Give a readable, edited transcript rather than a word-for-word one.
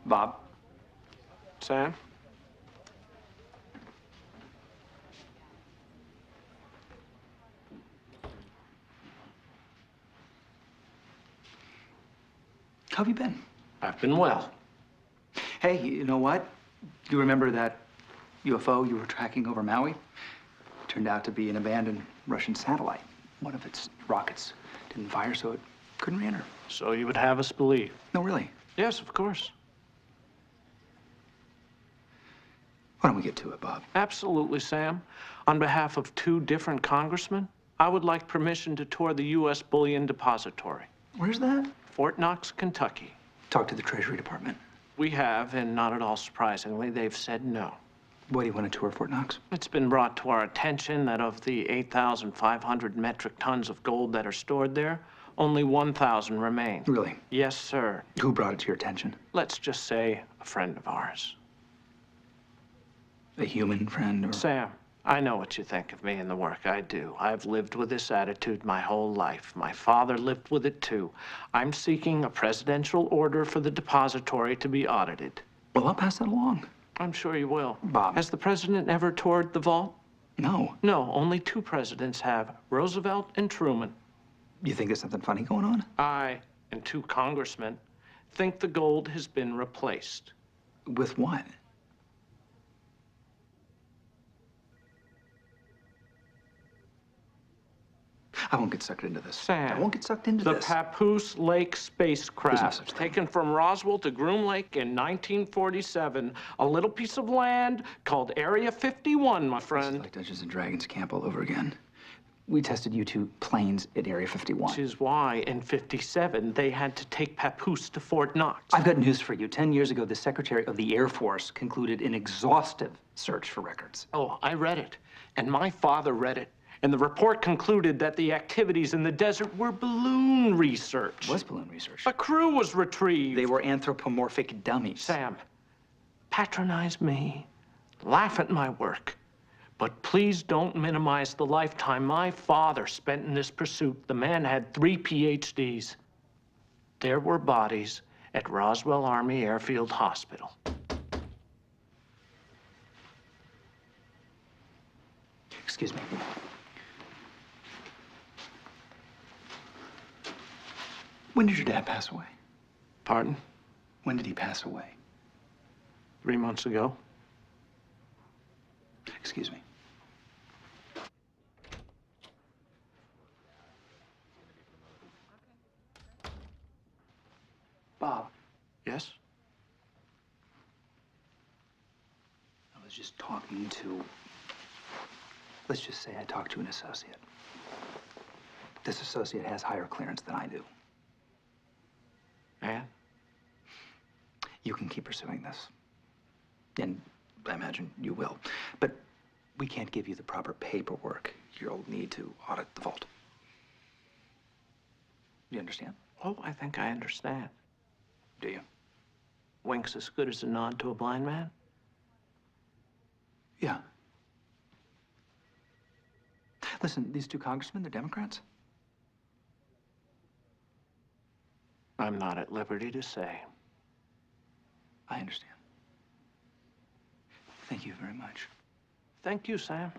Bob? Sam? How have you been? I've been well. Hey, you know what? You remember that UFO you were tracking over Maui? Turned out to be an abandoned Russian satellite. One of its rockets didn't fire, so it couldn't re-enter. So you would have us believe? No, really. Yes, of course. Why don't we get to it, Bob? Absolutely, Sam. On behalf of 2 different congressmen, I would like permission to tour the U.S. Bullion Depository. Where's that? Fort Knox, Kentucky. Talk to the Treasury Department. We have, and not at all surprisingly, they've said no. Why do you want to tour Fort Knox? It's been brought to our attention that of the 8,500 metric tons of gold that are stored there, only 1,000 remain. Really? Yes, sir. Who brought it to your attention? Let's just say a friend of ours. A human friend or... Sam, I know what you think of me and the work I do. I've lived with this attitude my whole life. My father lived with it too. I'm seeking a presidential order for the depository to be audited. Well, I'll pass that along. I'm sure you will. Bob. Has the president ever toured the vault? No. No, only 2 presidents have, Roosevelt and Truman. You think there's something funny going on? I and 2 congressmen think the gold has been replaced. With what? I won't get sucked into this. Sam, I won't get sucked into the this. Papoose Lake There's no spacecraft, such thing. taken from Roswell to Groom Lake in 1947. A little piece of land called Area 51, my This is friend. like Dungeons and Dragons camp all over again. We tested U-2 planes at Area 51. Which is why, in 57, they had to take Papoose to Fort Knox. I've got news for you. 10 years ago, the Secretary of the Air Force concluded an exhaustive search for records. Oh, I read it. And my father read it. And the report concluded that the activities in the desert were balloon research. It was balloon research. A crew was retrieved. They were anthropomorphic dummies. Sam, patronize me, laugh at my work, but please don't minimize the lifetime my father spent in this pursuit. The man had 3 PhDs. There were bodies at Roswell Army Airfield Hospital. Excuse me. When did your dad pass away? Pardon? When did he pass away? 3 months ago. Excuse me. Bob, Yes? I was just talking to... Let's just say I talked to an associate. This associate has higher clearance than I do. And? You can keep pursuing this. And I imagine you will. But we can't give you the proper paperwork you'll need to audit the vault. You understand? Oh, I think I understand. Do you? Wink's as good as a nod to a blind man? Yeah. Listen, these 2 congressmen, they're Democrats. I'm not at liberty to say. I understand. Thank you very much. Thank you, Sam.